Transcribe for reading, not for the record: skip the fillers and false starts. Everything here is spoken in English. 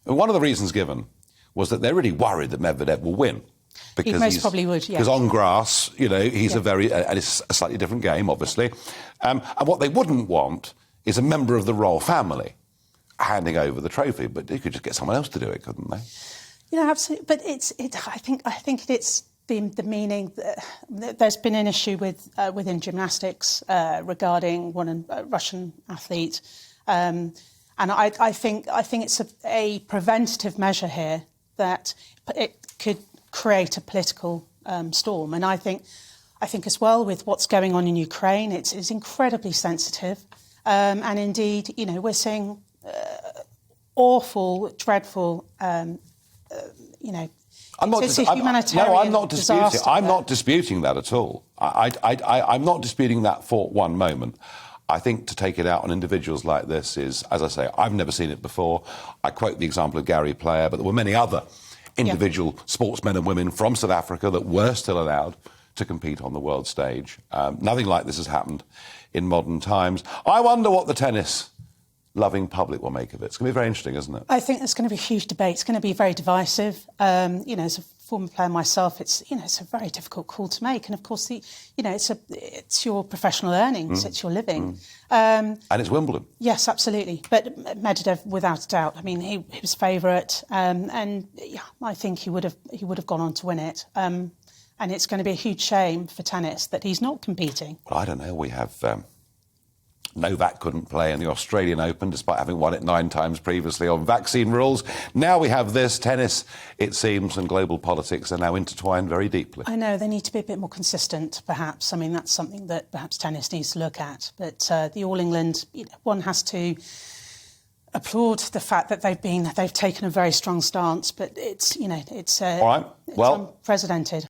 And one of the reasons given was that they're really worried that Medvedev will win. Because he most probably would, yeah. Because on grass, he's and it's a slightly different game, obviously. And what they wouldn't want is a member of the royal family handing over the trophy, but they could just get someone else to do it, couldn't they? Yeah, absolutely. But I think it's the meaning. There's been an issue within gymnastics regarding one Russian athlete, and I think it's a preventative measure here that it could create a political storm. And I think as well with what's going on in Ukraine, it's incredibly sensitive, and indeed, we're seeing awful, dreadful, I'm not disputing that at all. I'm not disputing that for one moment. I think to take it out on individuals like this is, as I say, I've never seen it before. I quote the example of Gary Player, but there were many other individual sportsmen and women from South Africa that were still allowed to compete on the world stage. Nothing like this has happened in modern times. I wonder what the tennis-loving public will make of it. It's going to be very interesting, isn't it? I think there's going to be a huge debate. It's going to be very divisive. As a former player myself, it's a very difficult call to make. And of course, it's your professional earnings, it's your living. And it's Wimbledon. Yes, absolutely. But Medvedev, without a doubt, I mean, he was favourite, and I think he would have gone on to win it. And it's going to be a huge shame for tennis that he's not competing. Well, I don't know. We have Novak couldn't play in the Australian Open despite having won it 9 times previously on vaccine rules. Now we have this. Tennis, it seems, and global politics are now intertwined very deeply. I know. They need to be a bit more consistent, perhaps. I mean, that's something that perhaps tennis needs to look at. But the All England, one has to applaud the fact that they've taken a very strong stance, but it's all right. Well, unprecedented.